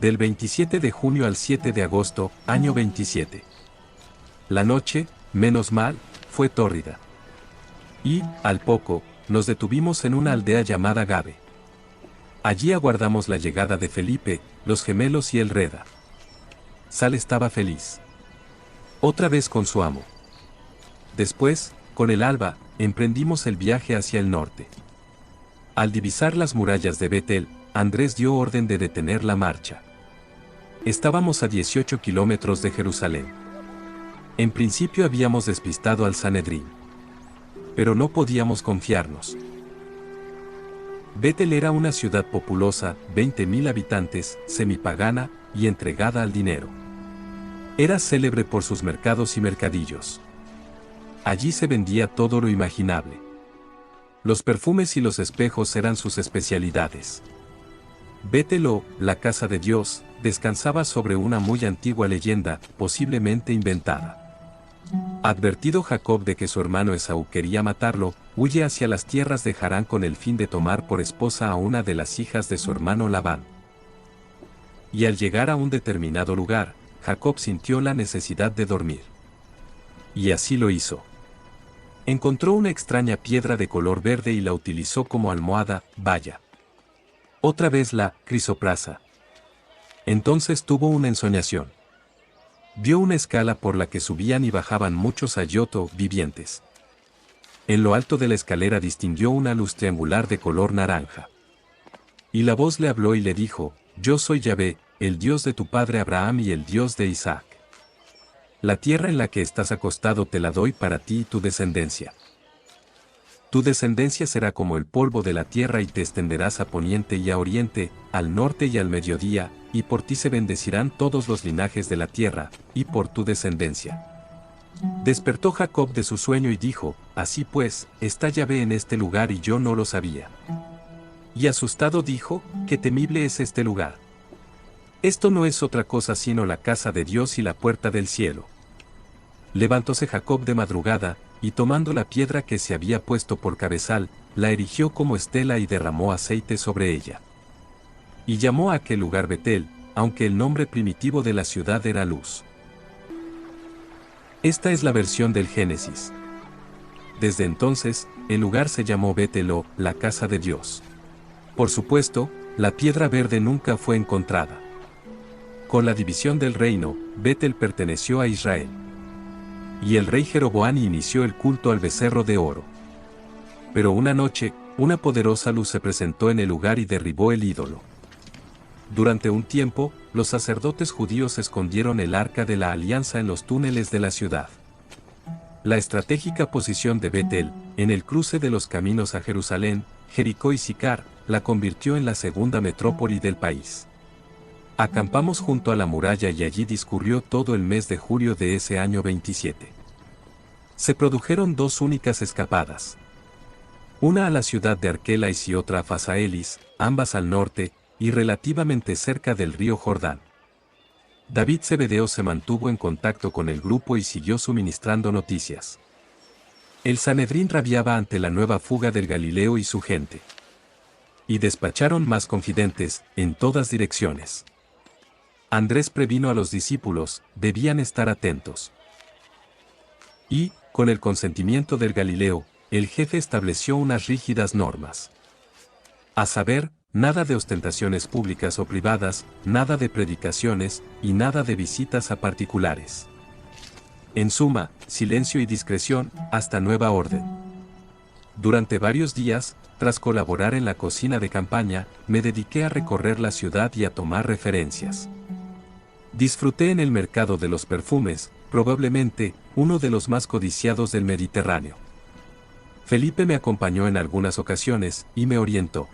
Del 27 de junio al 7 de agosto, año 27. La noche, menos mal, fue tórrida. Y, al poco, nos detuvimos en una aldea llamada Gabe. Allí aguardamos la llegada de Felipe, los gemelos y el Reda. Sal estaba feliz. Otra vez con su amo. Después, con el alba, emprendimos el viaje hacia el norte. Al divisar las murallas de Betel, Andrés dio orden de detener la marcha. Estábamos a 18 kilómetros de Jerusalén. En principio habíamos despistado al Sanedrín. Pero no podíamos confiarnos. Betel era una ciudad populosa, 20.000 habitantes, semipagana y entregada al dinero. Era célebre por sus mercados y mercadillos. Allí se vendía todo lo imaginable. Los perfumes y los espejos eran sus especialidades. Betel, o la casa de Dios, descansaba sobre una muy antigua leyenda, posiblemente inventada. Advertido Jacob de que su hermano Esaú quería matarlo, huye hacia las tierras de Harán con el fin de tomar por esposa a una de las hijas de su hermano Labán. Y al llegar a un determinado lugar, Jacob sintió la necesidad de dormir. Y así lo hizo. Encontró una extraña piedra de color verde y la utilizó como almohada, vaya. Otra vez la crisoprasa. Entonces tuvo una ensoñación. Vio una escala por la que subían y bajaban muchos ayoto vivientes. En lo alto de la escalera distinguió una luz triangular de color naranja. Y la voz le habló y le dijo: Yo soy Yahvé, el Dios de tu padre Abraham y el Dios de Isaac. La tierra en la que estás acostado te la doy para ti y tu descendencia. Tu descendencia será como el polvo de la tierra y te extenderás a poniente y a oriente, al norte y al mediodía, y por ti se bendecirán todos los linajes de la tierra, y por tu descendencia. Despertó Jacob de su sueño y dijo: Así pues, está Yahvé en este lugar y yo no lo sabía. Y asustado dijo: Qué temible es este lugar. Esto no es otra cosa sino la casa de Dios y la puerta del cielo. Levantóse Jacob de madrugada, y tomando la piedra que se había puesto por cabezal, la erigió como estela y derramó aceite sobre ella. Y llamó a aquel lugar Betel, aunque el nombre primitivo de la ciudad era Luz. Esta es la versión del Génesis. Desde entonces, el lugar se llamó Betel, o la casa de Dios. Por supuesto, la piedra verde nunca fue encontrada. Con la división del reino, Betel perteneció a Israel. Y el rey Jeroboam inició el culto al becerro de oro. Pero una noche, una poderosa luz se presentó en el lugar y derribó el ídolo. Durante un tiempo, los sacerdotes judíos escondieron el arca de la alianza en los túneles de la ciudad. La estratégica posición de Betel, en el cruce de los caminos a Jerusalén, Jericó y Sicar, la convirtió en la segunda metrópoli del país. Acampamos junto a la muralla y allí discurrió todo el mes de julio de ese año 27. Se produjeron dos únicas escapadas. Una a la ciudad de Arquelais y otra a Fasaelis, ambas al norte, y relativamente cerca del río Jordán. David Zebedeo se mantuvo en contacto con el grupo y siguió suministrando noticias. El Sanedrín rabiaba ante la nueva fuga del Galileo y su gente. Y despacharon más confidentes, en todas direcciones. Andrés previno a los discípulos: debían estar atentos. Y, con el consentimiento del Galileo, el jefe estableció unas rígidas normas. A saber, nada de ostentaciones públicas o privadas, nada de predicaciones, y nada de visitas a particulares. En suma, silencio y discreción, hasta nueva orden. Durante varios días, tras colaborar en la cocina de campaña, me dediqué a recorrer la ciudad y a tomar referencias. Disfruté en el mercado de los perfumes, probablemente, uno de los más codiciados del Mediterráneo. Felipe me acompañó en algunas ocasiones, y me orientó.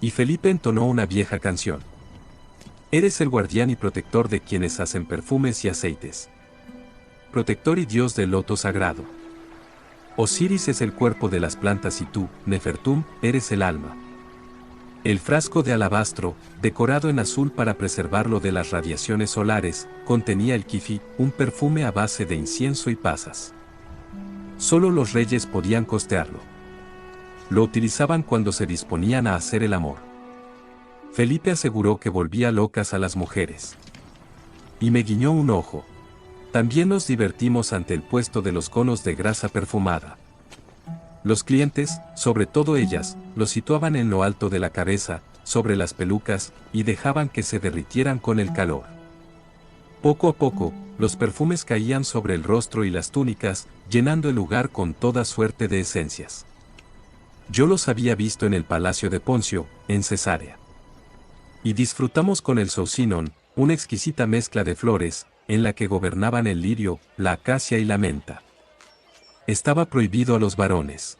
Y Felipe entonó una vieja canción. Eres el guardián y protector de quienes hacen perfumes y aceites. Protector y Dios del loto sagrado. Osiris es el cuerpo de las plantas y tú, Nefertum, eres el alma. El frasco de alabastro, decorado en azul para preservarlo de las radiaciones solares, contenía el kifi, un perfume a base de incienso y pasas. Solo los reyes podían costearlo. Lo utilizaban cuando se disponían a hacer el amor. Felipe aseguró que volvía locas a las mujeres. Y me guiñó un ojo. También nos divertimos ante el puesto de los conos de grasa perfumada. Los clientes, sobre todo ellas, los situaban en lo alto de la cabeza, sobre las pelucas, y dejaban que se derritieran con el calor. Poco a poco, los perfumes caían sobre el rostro y las túnicas, llenando el lugar con toda suerte de esencias. Yo los había visto en el palacio de Poncio, en Cesarea. Y disfrutamos con el Soucinon, una exquisita mezcla de flores, en la que gobernaban el lirio, la acacia y la menta. Estaba prohibido a los varones.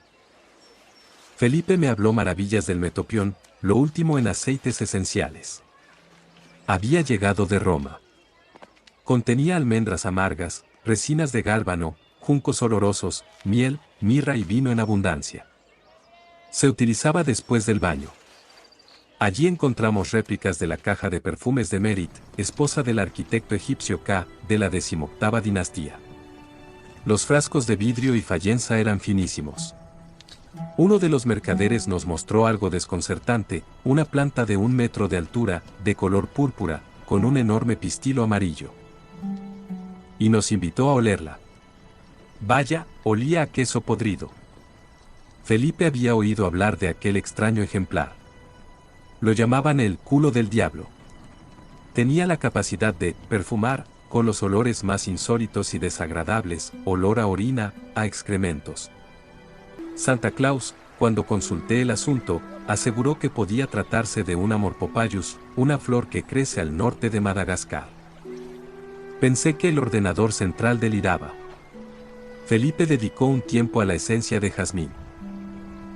Felipe me habló maravillas del metopión, lo último en aceites esenciales. Había llegado de Roma. Contenía almendras amargas, resinas de gálbano, juncos olorosos, miel, mirra y vino en abundancia. Se utilizaba después del baño. Allí encontramos réplicas de la caja de perfumes de Merit, esposa del arquitecto egipcio Ka, de la 18ª dinastía. Los frascos de vidrio y fayenza eran finísimos. Uno de los mercaderes nos mostró algo desconcertante, una planta de 1 metro de altura, de color púrpura, con un enorme pistilo amarillo. Y nos invitó a olerla. Vaya, olía a queso podrido. Felipe había oído hablar de aquel extraño ejemplar. Lo llamaban el culo del diablo. Tenía la capacidad de perfumar, con los olores más insólitos y desagradables, olor a orina, a excrementos. Santa Claus, cuando consulté el asunto, aseguró que podía tratarse de un Amorpopayus, una flor que crece al norte de Madagascar. Pensé que el ordenador central deliraba. Felipe dedicó un tiempo a la esencia de jazmín.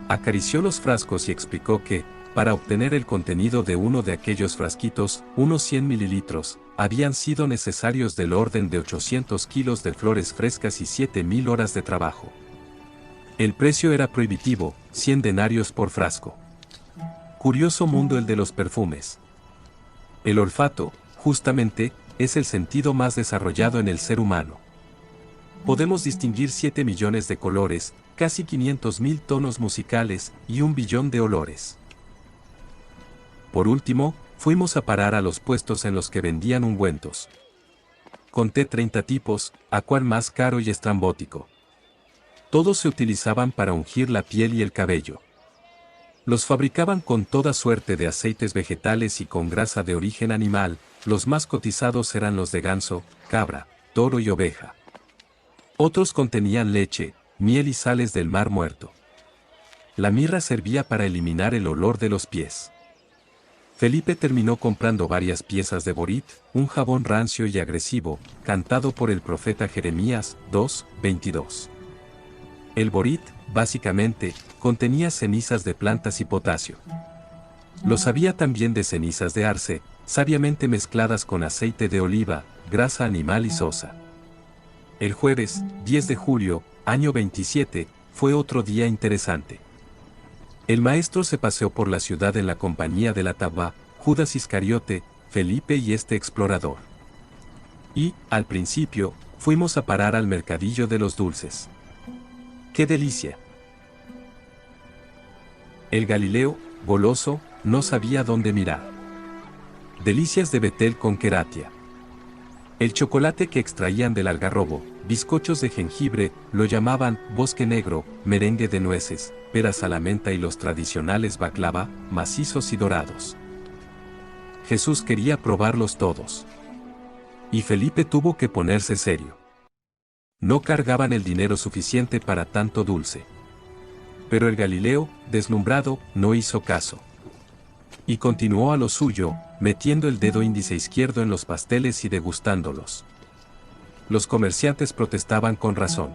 Acarició los frascos y explicó que, para obtener el contenido de uno de aquellos frasquitos, unos 100 mililitros, habían sido necesarios del orden de 800 kilos de flores frescas y 7.000 horas de trabajo. El precio era prohibitivo, 100 denarios por frasco. Curioso mundo el de los perfumes. El olfato, justamente, es el sentido más desarrollado en el ser humano. Podemos distinguir 7 millones de colores, casi 500.000 tonos musicales y 1 billón de olores. Por último, fuimos a parar a los puestos en los que vendían ungüentos. Conté 30 tipos, a cuál más caro y estrambótico. Todos se utilizaban para ungir la piel y el cabello. Los fabricaban con toda suerte de aceites vegetales y con grasa de origen animal, los más cotizados eran los de ganso, cabra, toro y oveja. Otros contenían leche, miel y sales del mar muerto. La mirra servía para eliminar el olor de los pies. Felipe terminó comprando varias piezas de borit, un jabón rancio y agresivo, cantado por el profeta Jeremías 2:22. El borit, básicamente, contenía cenizas de plantas y potasio. Los había también de cenizas de arce, sabiamente mezcladas con aceite de oliva, grasa animal y sosa. El jueves, 10 de julio, año 27, fue otro día interesante. El maestro se paseó por la ciudad en la compañía de la Tabá, Judas Iscariote, Felipe y este explorador. Y, al principio, fuimos a parar al mercadillo de los dulces. ¡Qué delicia! El Galileo, goloso, no sabía dónde mirar. Delicias de Betel con queratia. El chocolate que extraían del algarrobo, bizcochos de jengibre, lo llamaban bosque negro, merengue de nueces, peras a la menta y los tradicionales baklava, macizos y dorados. Jesús quería probarlos todos. Y Felipe tuvo que ponerse serio. No cargaban el dinero suficiente para tanto dulce. Pero el Galileo, deslumbrado, no hizo caso. Y continuó a lo suyo, metiendo el dedo índice izquierdo en los pasteles y degustándolos. Los comerciantes protestaban con razón.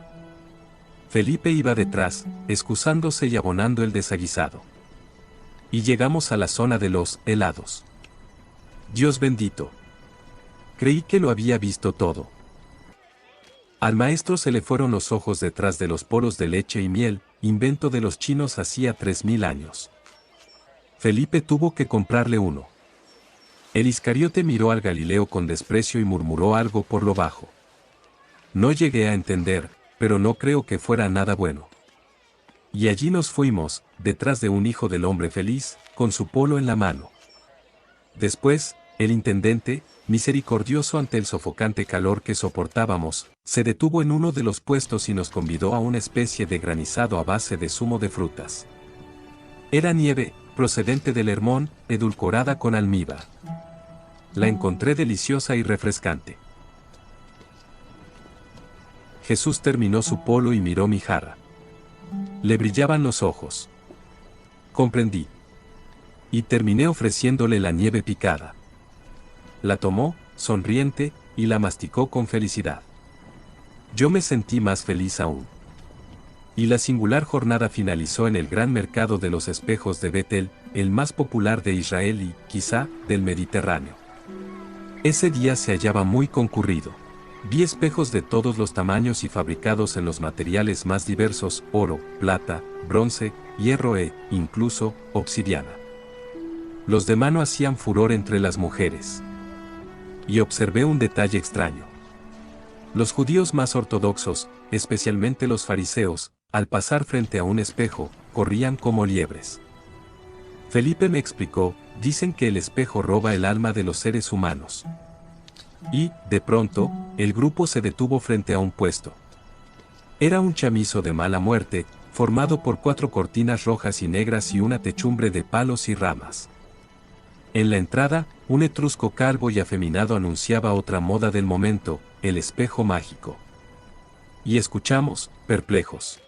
Felipe iba detrás, excusándose y abonando el desaguisado. Y llegamos a la zona de los helados. Dios bendito. Creí que lo había visto todo. Al maestro se le fueron los ojos detrás de los poros de leche y miel, invento de los chinos hacía 3000 años. Felipe tuvo que comprarle uno. El Iscariote miró al Galileo con desprecio y murmuró algo por lo bajo. No llegué a entender, pero no creo que fuera nada bueno. Y allí nos fuimos, detrás de un hijo del hombre feliz, con su polo en la mano. Después, el intendente, misericordioso ante el sofocante calor que soportábamos, se detuvo en uno de los puestos y nos convidó a una especie de granizado a base de zumo de frutas. Era nieve, procedente del Hermón, edulcorada con almíbar. La encontré deliciosa y refrescante. Jesús terminó su polo y miró mi jarra. Le brillaban los ojos. Comprendí. Y terminé ofreciéndole la nieve picada. La tomó, sonriente, y la masticó con felicidad. Yo me sentí más feliz aún. Y la singular jornada finalizó en el gran mercado de los espejos de Betel, el más popular de Israel y, quizá, del Mediterráneo. Ese día se hallaba muy concurrido. Vi espejos de todos los tamaños y fabricados en los materiales más diversos: oro, plata, bronce, hierro e, incluso, obsidiana. Los de mano hacían furor entre las mujeres. Y observé un detalle extraño. Los judíos más ortodoxos, especialmente los fariseos, al pasar frente a un espejo, corrían como liebres. Felipe me explicó: dicen que el espejo roba el alma de los seres humanos. Y, de pronto, el grupo se detuvo frente a un puesto. Era un chamizo de mala muerte, formado por 4 cortinas rojas y negras y una techumbre de palos y ramas. En la entrada, un etrusco calvo y afeminado anunciaba otra moda del momento: el espejo mágico. Y escuchamos, perplejos.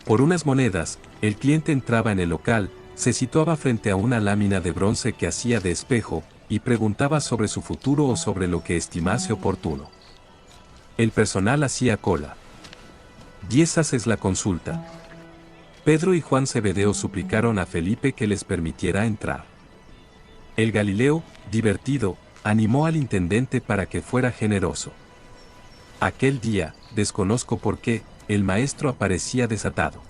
Por unas monedas, el cliente entraba en el local, se situaba frente a una lámina de bronce que hacía de espejo, y preguntaba sobre su futuro o sobre lo que estimase oportuno. El personal hacía cola. 10 haces la consulta. Pedro y Juan Zebedeo suplicaron a Felipe que les permitiera entrar. El Galileo, divertido, animó al intendente para que fuera generoso. Aquel día, desconozco por qué, el maestro aparecía desatado.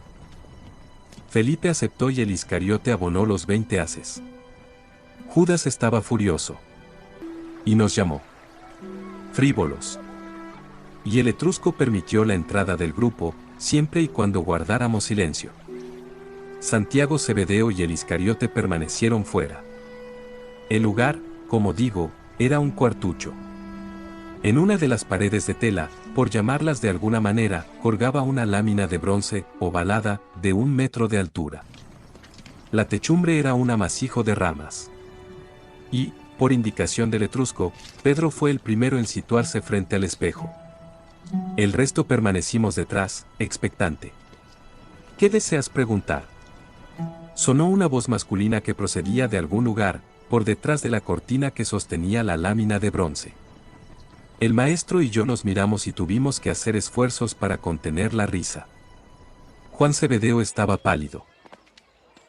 Felipe aceptó y el Iscariote abonó los 20 haces. Judas estaba furioso. Y nos llamó frívolos. Y el etrusco permitió la entrada del grupo, siempre y cuando guardáramos silencio. Santiago Zebedeo y el Iscariote permanecieron fuera. El lugar, como digo, era un cuartucho. En una de las paredes de tela, por llamarlas de alguna manera, colgaba una lámina de bronce, ovalada, de 1 metro de altura. La techumbre era un amasijo de ramas. Y, por indicación del etrusco, Pedro fue el primero en situarse frente al espejo. El resto permanecimos detrás, expectante. ¿Qué deseas preguntar? Sonó una voz masculina que procedía de algún lugar, por detrás de la cortina que sostenía la lámina de bronce. El maestro y yo nos miramos y tuvimos que hacer esfuerzos para contener la risa. Juan Zebedeo estaba pálido.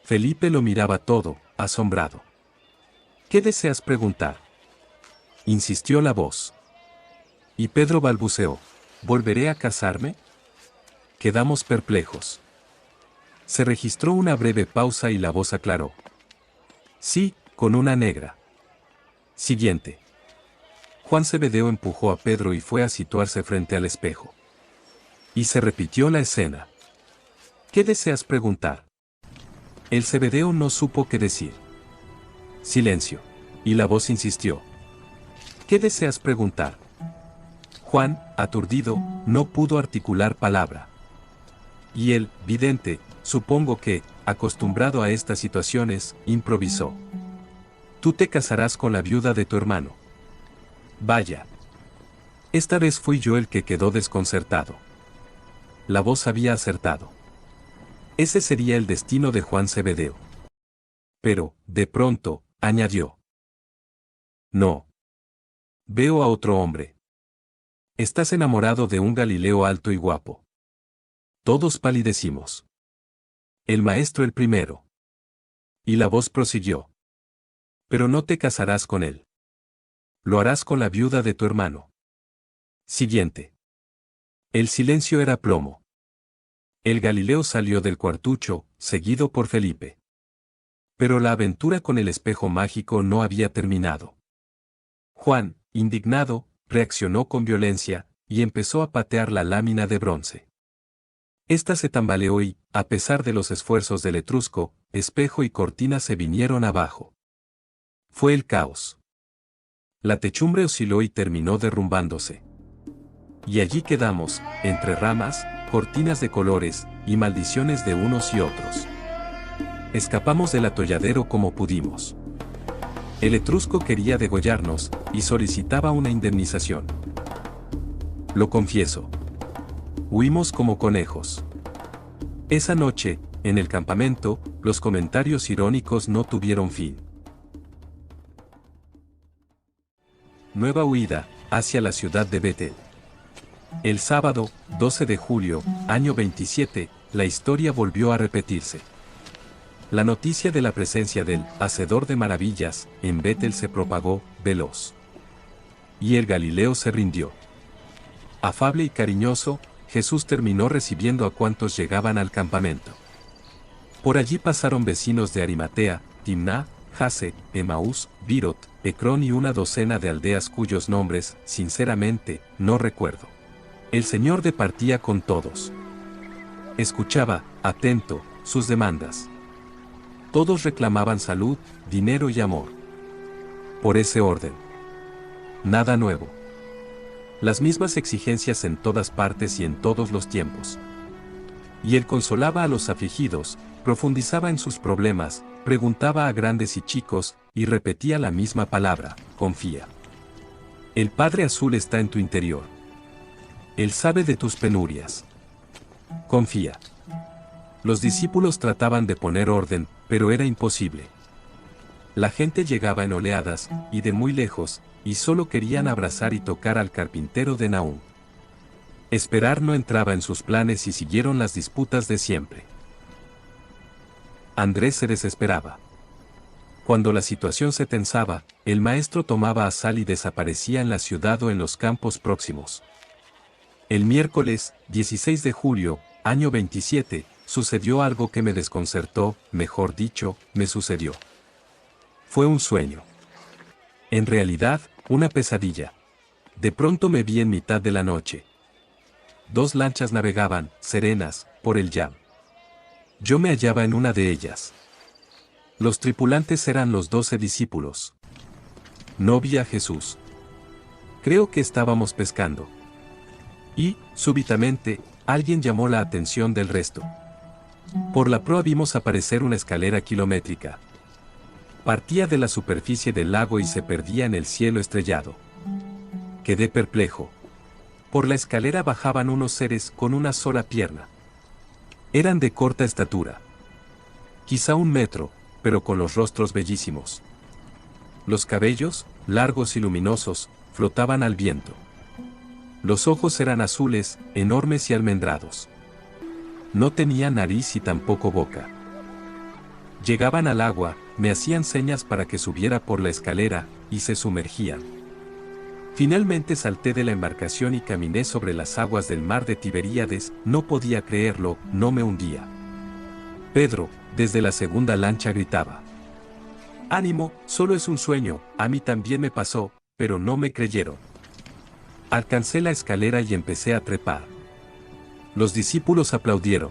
Felipe lo miraba todo, asombrado. ¿Qué deseas preguntar?, insistió la voz. Y Pedro balbuceó: ¿volveré a casarme? Quedamos perplejos. Se registró una breve pausa y la voz aclaró: sí, con una negra. Siguiente. Juan Zebedeo empujó a Pedro y fue a situarse frente al espejo. Y se repitió la escena. ¿Qué deseas preguntar? El Zebedeo no supo qué decir. Silencio. Y la voz insistió: ¿qué deseas preguntar? Juan, aturdido, no pudo articular palabra. Y el vidente, supongo que, acostumbrado a estas situaciones, improvisó: tú te casarás con la viuda de tu hermano. Vaya. Esta vez fui yo el que quedó desconcertado. La voz había acertado. Ese sería el destino de Juan Zebedeo. Pero, de pronto, añadió: no. Veo a otro hombre. Estás enamorado de un Galileo alto y guapo. Todos palidecimos. El maestro el primero. Y la voz prosiguió: pero no te casarás con él. Lo harás con la viuda de tu hermano. Siguiente. El silencio era plomo. El Galileo salió del cuartucho, seguido por Felipe. Pero la aventura con el espejo mágico no había terminado. Juan, indignado, reaccionó con violencia, y empezó a patear la lámina de bronce. Esta se tambaleó y, a pesar de los esfuerzos del etrusco, espejo y cortina se vinieron abajo. Fue el caos. La techumbre osciló y terminó derrumbándose. Y allí quedamos, entre ramas, cortinas de colores, y maldiciones de unos y otros. Escapamos del atolladero como pudimos. El etrusco quería degollarnos, y solicitaba una indemnización. Lo confieso. Huimos como conejos. Esa noche, en el campamento, los comentarios irónicos no tuvieron fin. Nueva huida, hacia la ciudad de Betel. El sábado, 12 de julio, año 27, la historia volvió a repetirse. La noticia de la presencia del Hacedor de Maravillas en Betel se propagó, veloz. Y el Galileo se rindió. Afable y cariñoso, Jesús terminó recibiendo a cuantos llegaban al campamento. Por allí pasaron vecinos de Arimatea, Timná, Jase, Emaús, Virot, Ecrón y una docena de aldeas cuyos nombres, sinceramente, no recuerdo. El Señor departía con todos. Escuchaba, atento, sus demandas. Todos reclamaban salud, dinero y amor. Por ese orden. Nada nuevo. Las mismas exigencias en todas partes y en todos los tiempos. Y él consolaba a los afligidos, profundizaba en sus problemas, preguntaba a grandes y chicos, y repetía la misma palabra: confía. El Padre Azul está en tu interior. Él sabe de tus penurias. Confía. Los discípulos trataban de poner orden, pero era imposible. La gente llegaba en oleadas, y de muy lejos, y solo querían abrazar y tocar al carpintero de Nahum. Esperar no entraba en sus planes y siguieron las disputas de siempre. Andrés se desesperaba. Cuando la situación se tensaba, el maestro tomaba a Sal y desaparecía en la ciudad o en los campos próximos. El miércoles, 16 de julio, año 27, sucedió algo que me desconcertó, mejor dicho, me sucedió. Fue un sueño. En realidad, una pesadilla. De pronto me vi en mitad de la noche. 2 lanchas navegaban, serenas, por el Yam. Yo me hallaba en una de ellas. Los tripulantes eran los 12 discípulos. No vi a Jesús. Creo que estábamos pescando. Y, súbitamente, alguien llamó la atención del resto. Por la proa vimos aparecer una escalera kilométrica. Partía de la superficie del lago y se perdía en el cielo estrellado. Quedé perplejo. Por la escalera bajaban unos seres con una sola pierna. Eran de corta estatura. Quizá 1 metro, pero con los rostros bellísimos. Los cabellos, largos y luminosos, flotaban al viento. Los ojos eran azules, enormes y almendrados. No tenían nariz y tampoco boca. Llegaban al agua, me hacían señas para que subiera por la escalera, y se sumergían. Finalmente salté de la embarcación y caminé sobre las aguas del mar de Tiberíades, no podía creerlo, no me hundía. Pedro, desde la segunda lancha gritaba: «Ánimo, solo es un sueño, a mí también me pasó, pero no me creyeron». Alcancé la escalera y empecé a trepar. Los discípulos aplaudieron.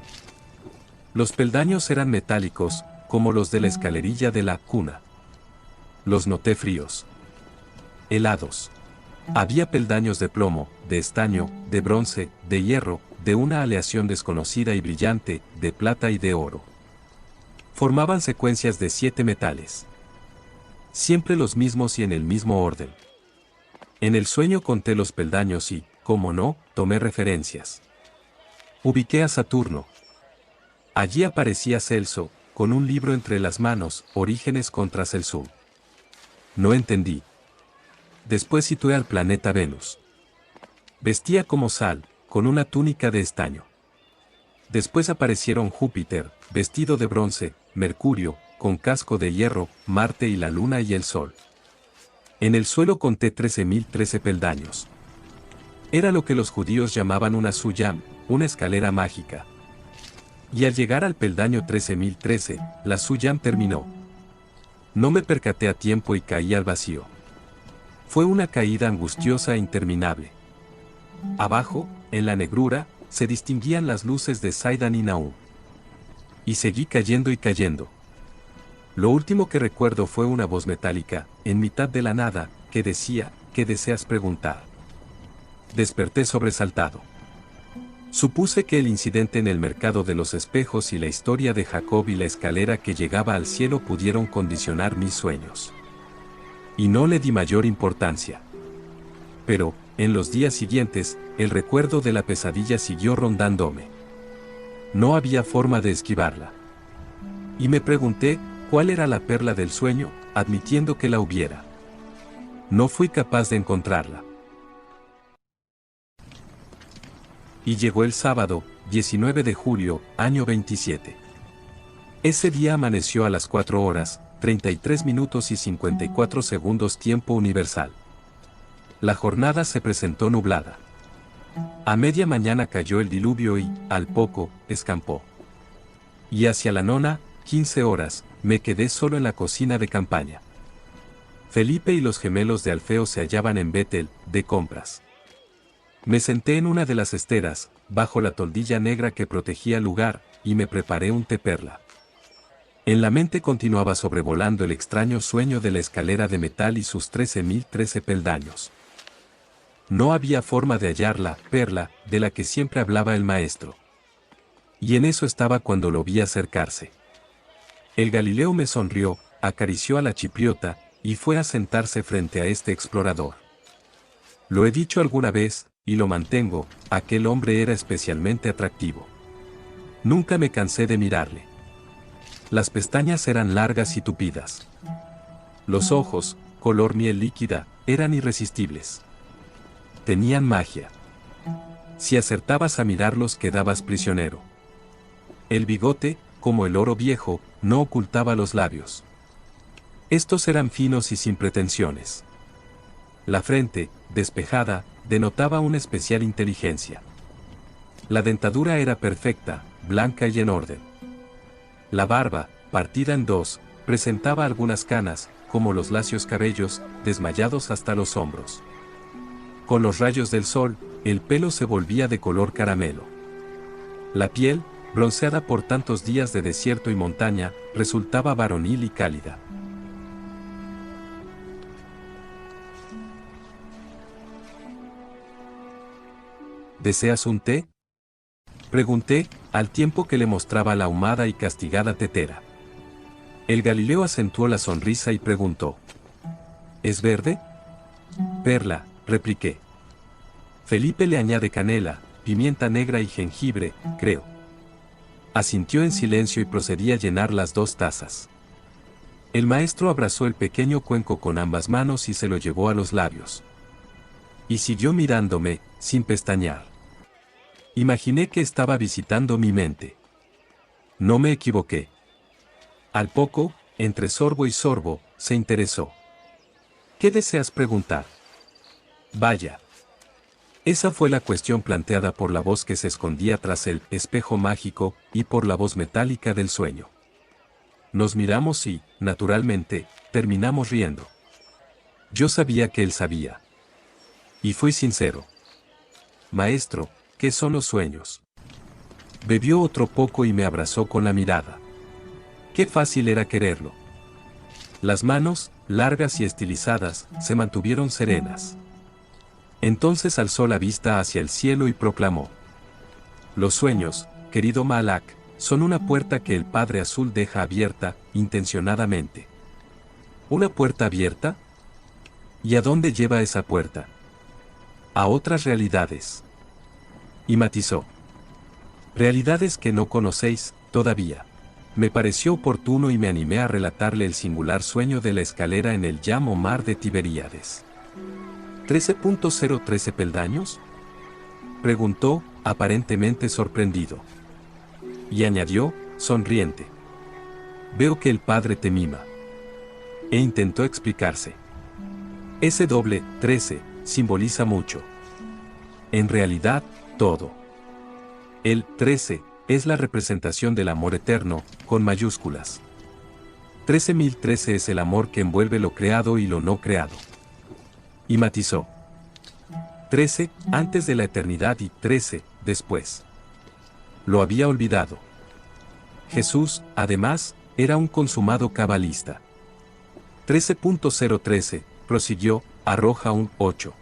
Los peldaños eran metálicos, como los de la escalerilla de la cuna. Los noté fríos. Helados. Había peldaños de plomo, de estaño, de bronce, de hierro, de una aleación desconocida y brillante, de plata y de oro. Formaban secuencias de 7 metales. Siempre los mismos y en el mismo orden. En el sueño conté los peldaños y, como no, tomé referencias. Ubiqué a Saturno. Allí aparecía Celso, con un libro entre las manos, Orígenes contra Celsum. No entendí. Después situé al planeta Venus. Vestía como Sal, con una túnica de estaño. Después aparecieron Júpiter, vestido de bronce, Mercurio, con casco de hierro, Marte y la Luna y el Sol. En el suelo conté 13.013 peldaños. Era lo que los judíos llamaban una suyam, una escalera mágica. Y al llegar al peldaño 13.013, la suyam terminó. No me percaté a tiempo y caí al vacío. Fue una caída angustiosa e interminable. Abajo, en la negrura, se distinguían las luces de Saidan y Nahum. Y seguí cayendo y cayendo. Lo último que recuerdo fue una voz metálica, en mitad de la nada, que decía, ¿qué deseas preguntar? Desperté sobresaltado. Supuse que el incidente en el mercado de los espejos y la historia de Jacob y la escalera que llegaba al cielo pudieron condicionar mis sueños. Y no le di mayor importancia. Pero, en los días siguientes, el recuerdo de la pesadilla siguió rondándome. No había forma de esquivarla. Y me pregunté, ¿cuál era la perla del sueño, admitiendo que la hubiera? No fui capaz de encontrarla. Y llegó el sábado, 19 de julio, año 27. Ese día amaneció a las 4 horas, 33 minutos y 54 segundos tiempo universal. La jornada se presentó nublada. A media mañana cayó el diluvio y, al poco, escampó. Y hacia la 9:15 horas, me quedé solo en la cocina de campaña. Felipe y los gemelos de Alfeo se hallaban en Betel, de compras. Me senté en una de las esteras, bajo la toldilla negra que protegía el lugar, y me preparé un té perla. En la mente continuaba sobrevolando el extraño sueño de la escalera de metal y sus 13.013 peldaños. No había forma de hallar la perla de la que siempre hablaba el maestro. Y en eso estaba cuando lo vi acercarse. El Galileo me sonrió, acarició a la chipriota, y fue a sentarse frente a este explorador. Lo he dicho alguna vez, y lo mantengo, aquel hombre era especialmente atractivo. Nunca me cansé de mirarle. Las pestañas eran largas y tupidas. Los ojos, color miel líquida, eran irresistibles. Tenían magia. Si acertabas a mirarlos quedabas prisionero. El bigote, como el oro viejo, no ocultaba los labios. Estos eran finos y sin pretensiones. La frente, despejada, denotaba una especial inteligencia. La dentadura era perfecta, blanca y en orden. La barba, partida en dos, presentaba algunas canas, como los lacios cabellos, desmayados hasta los hombros. Con los rayos del sol, el pelo se volvía de color caramelo. La piel, bronceada por tantos días de desierto y montaña, resultaba varonil y cálida. ¿Deseas un té? Pregunté, al tiempo que le mostraba la ahumada y castigada tetera. El Galileo acentuó la sonrisa y preguntó. ¿Es verde? Perla, repliqué. Felipe le añade canela, pimienta negra y jengibre, creo. Asintió en silencio y procedí a llenar las 2 tazas. El maestro abrazó el pequeño cuenco con ambas manos y se lo llevó a los labios. Y siguió mirándome, sin pestañear. Imaginé que estaba visitando mi mente. No me equivoqué. Al poco, entre sorbo y sorbo, se interesó. ¿Qué deseas preguntar? Vaya. Esa fue la cuestión planteada por la voz que se escondía tras el espejo mágico y por la voz metálica del sueño. Nos miramos y, naturalmente, terminamos riendo. Yo sabía que él sabía. Y fui sincero. Maestro, ¿qué son los sueños? Bebió otro poco y me abrazó con la mirada. Qué fácil era quererlo. Las manos, largas y estilizadas, se mantuvieron serenas. Entonces alzó la vista hacia el cielo y proclamó. Los sueños, querido Malak, son una puerta que el Padre Azul deja abierta, intencionadamente. ¿Una puerta abierta? ¿Y a dónde lleva esa puerta? A otras realidades. Y matizó. Realidades que no conocéis, todavía. Me pareció oportuno y me animé a relatarle el singular sueño de la escalera en el llamo mar de Tiberíades. ¿13.013 peldaños? Preguntó, aparentemente sorprendido. Y añadió, sonriente. Veo que el Padre te mima. E intentó explicarse. Ese doble, 13, simboliza mucho. En realidad, todo. El 13 es la representación del amor eterno, con mayúsculas. 13.013 es el amor que envuelve lo creado y lo no creado. Y matizó. 13 antes de la eternidad y 13 después. Lo había olvidado. Jesús, además, era un consumado cabalista. 13.013, prosiguió, arroja un 8.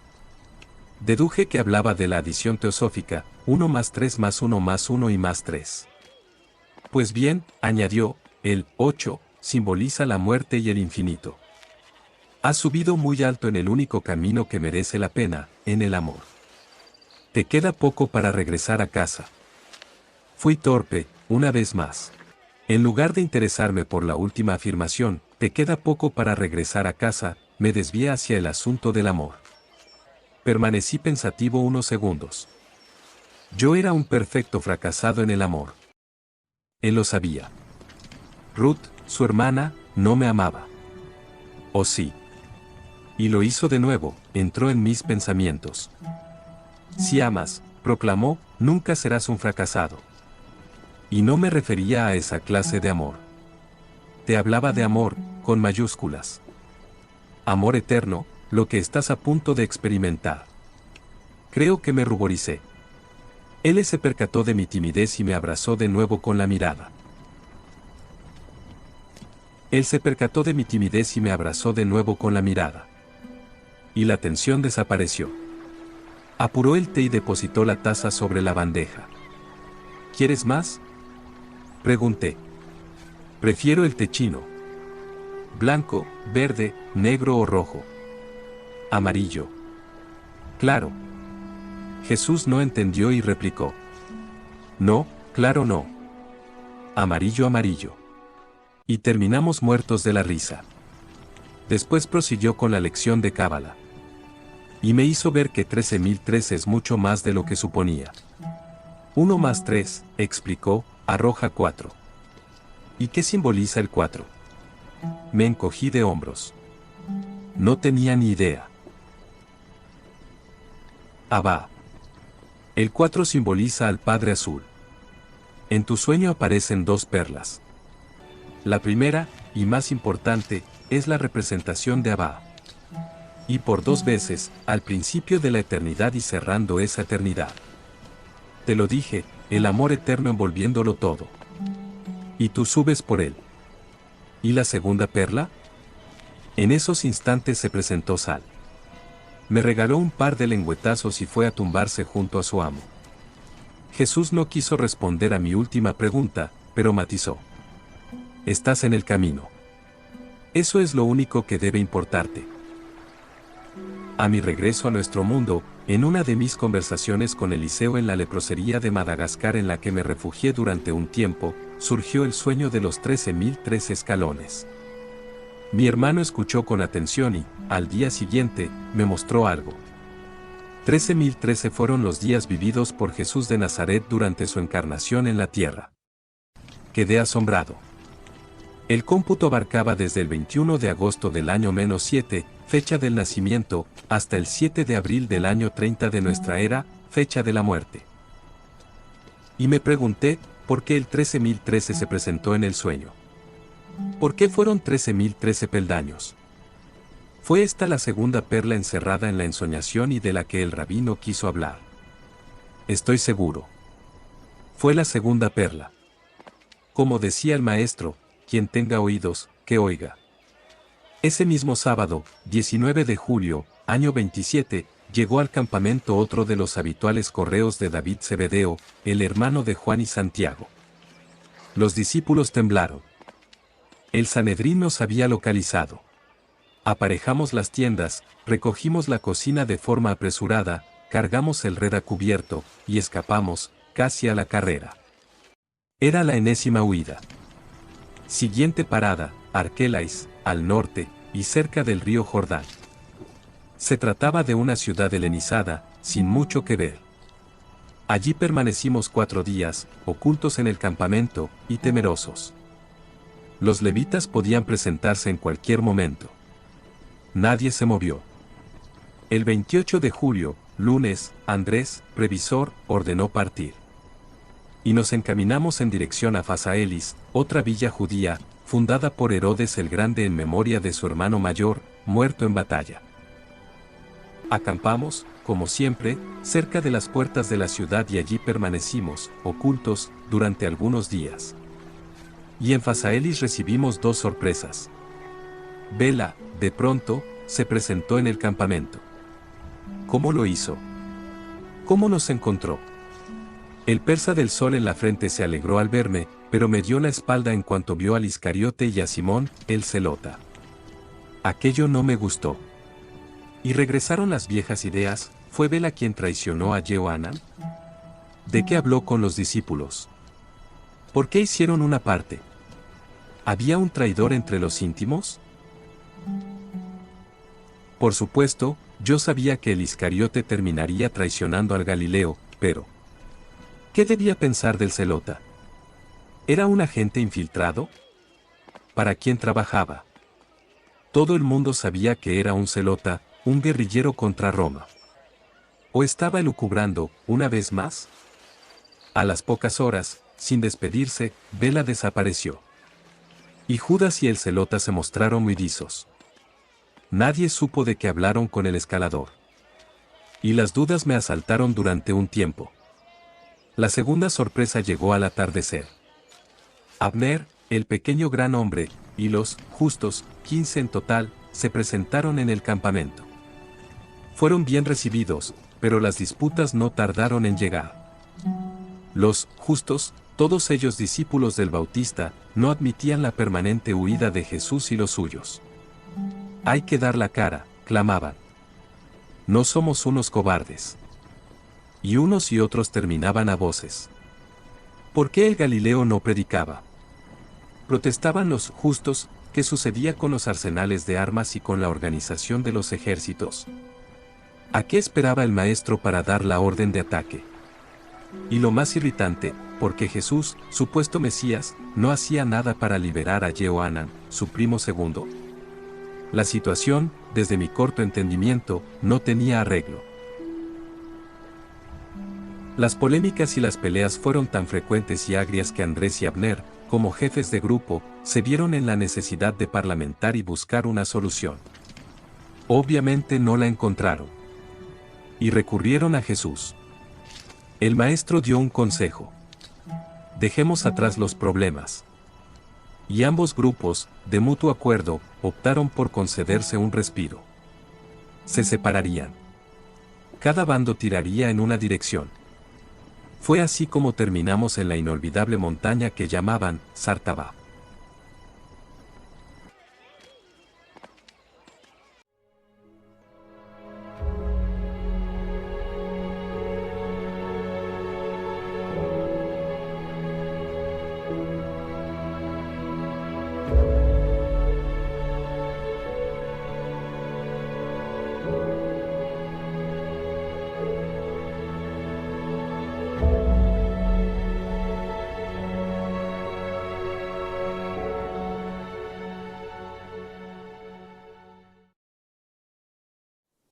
Deduje que hablaba de la adición teosófica, 1 más 3 más 1 más 1 y más 3. Pues bien, añadió, el 8 simboliza la muerte y el infinito. Has subido muy alto en el único camino que merece la pena, en el amor. Te queda poco para regresar a casa. Fui torpe, una vez más. En lugar de interesarme por la última afirmación, te queda poco para regresar a casa, me desvié hacia el asunto del amor. Permanecí pensativo unos segundos. Yo era un perfecto fracasado en el amor. Él lo sabía. Ruth, su hermana, no me amaba. ¿O sí? Y lo hizo de nuevo, entró en mis pensamientos. Si amas, proclamó, nunca serás un fracasado. Y no me refería a esa clase de amor. Te hablaba de amor, con mayúsculas. Amor eterno, lo que estás a punto de experimentar. Creo que me ruboricé. Él se percató de mi timidez y me abrazó de nuevo con la mirada. Él se percató de mi timidez y me abrazó de nuevo con la mirada. Y la tensión desapareció. Apuró el té y depositó la taza sobre la bandeja. ¿Quieres más?, pregunté. Prefiero el té chino. Blanco, verde, negro o rojo. Amarillo. Claro. Jesús no entendió y replicó. No, claro no. Amarillo, amarillo. Y terminamos muertos de la risa. Después prosiguió con la lección de Cábala. Y me hizo ver que 13.003 es mucho más de lo que suponía. 1 más 3, explicó, arroja 4. ¿Y qué simboliza el 4? Me encogí de hombros. No tenía ni idea. Abba. El 4 simboliza al Padre Azul. En tu sueño aparecen 2 perlas. La primera, y más importante, es la representación de Abba. Y por 2 veces, al principio de la eternidad y cerrando esa eternidad. Te lo dije, el amor eterno envolviéndolo todo. Y tú subes por él. ¿Y la segunda perla? En esos instantes se presentó Sal. Me regaló un par de lengüetazos y fue a tumbarse junto a su amo. Jesús no quiso responder a mi última pregunta, pero matizó. Estás en el camino. Eso es lo único que debe importarte. A mi regreso a nuestro mundo, en una de mis conversaciones con Eliseo en la leprosería de Madagascar en la que me refugié durante un tiempo, surgió el sueño de los 13.003 escalones. Mi hermano escuchó con atención y, al día siguiente, me mostró algo. 13.013 fueron los días vividos por Jesús de Nazaret durante su encarnación en la tierra. Quedé asombrado. El cómputo abarcaba desde el 21 de agosto del año -7, fecha del nacimiento, hasta el 7 de abril del año 30 de nuestra era, fecha de la muerte. Y me pregunté, ¿por qué el 13.013 se presentó en el sueño? ¿Por qué fueron 13.013 peldaños? Fue esta la segunda perla encerrada en la ensoñación y de la que el rabino quiso hablar. Estoy seguro. Fue la segunda perla. Como decía el maestro, quien tenga oídos, que oiga. Ese mismo sábado, 19 de julio, año 27, llegó al campamento otro de los habituales correos de David Zebedeo, el hermano de Juan y Santiago. Los discípulos temblaron. El Sanedrín nos había localizado. Aparejamos las tiendas, recogimos la cocina de forma apresurada, cargamos el red a cubierto, y escapamos, casi a la carrera. Era la enésima huida. Siguiente parada, Arquelais, al norte, y cerca del río Jordán. Se trataba de una ciudad helenizada, sin mucho que ver. Allí permanecimos 4 días, ocultos en el campamento, y temerosos. Los levitas podían presentarse en cualquier momento. Nadie se movió. El 28 de julio, lunes, Andrés, previsor, ordenó partir. Y nos encaminamos en dirección a Fasaelis, otra villa judía, fundada por Herodes el Grande en memoria de su hermano mayor, muerto en batalla. Acampamos, como siempre, cerca de las puertas de la ciudad y allí permanecimos, ocultos, durante algunos días. Y en Phasaelis recibimos dos sorpresas. Bela, de pronto, se presentó en el campamento. ¿Cómo lo hizo? ¿Cómo nos encontró? El persa del sol en la frente se alegró al verme, pero me dio la espalda en cuanto vio al Iscariote y a Simón, el zelota. Aquello no me gustó. Y regresaron las viejas ideas. ¿Fue Bela quien traicionó a Jehohanan? ¿De qué habló con los discípulos? ¿Por qué hicieron una parte? ¿Había un traidor entre los íntimos? Por supuesto, yo sabía que el Iscariote terminaría traicionando al Galileo, pero ¿qué debía pensar del zelota? ¿Era un agente infiltrado? ¿Para quién trabajaba? Todo el mundo sabía que era un zelota, un guerrillero contra Roma. ¿O estaba elucubrando, una vez más? A las pocas horas, sin despedirse, Bela desapareció. Y Judas y el zelota se mostraron huidizos. Nadie supo de qué hablaron con el escalador. Y las dudas me asaltaron durante un tiempo. La segunda sorpresa llegó al atardecer. Abner, el pequeño gran hombre, y los justos, 15 en total, se presentaron en el campamento. Fueron bien recibidos, pero las disputas no tardaron en llegar. Los justos, todos ellos discípulos del Bautista, no admitían la permanente huida de Jesús y los suyos. Hay que dar la cara, clamaban. No somos unos cobardes. Y unos y otros terminaban a voces. ¿Por qué el Galileo no predicaba? Protestaban los justos. ¿Qué sucedía con los arsenales de armas y con la organización de los ejércitos? ¿A qué esperaba el maestro para dar la orden de ataque? Y lo más irritante, porque Jesús, supuesto Mesías, no hacía nada para liberar a Jehohanan, su primo segundo. La situación, desde mi corto entendimiento, no tenía arreglo. Las polémicas y las peleas fueron tan frecuentes y agrias que Andrés y Abner, como jefes de grupo, se vieron en la necesidad de parlamentar y buscar una solución. Obviamente no la encontraron. Y recurrieron a Jesús. El maestro dio un consejo. Dejemos atrás los problemas. Y ambos grupos, de mutuo acuerdo, optaron por concederse un respiro. Se separarían. Cada bando tiraría en una dirección. Fue así como terminamos en la inolvidable montaña que llamaban Sartaba.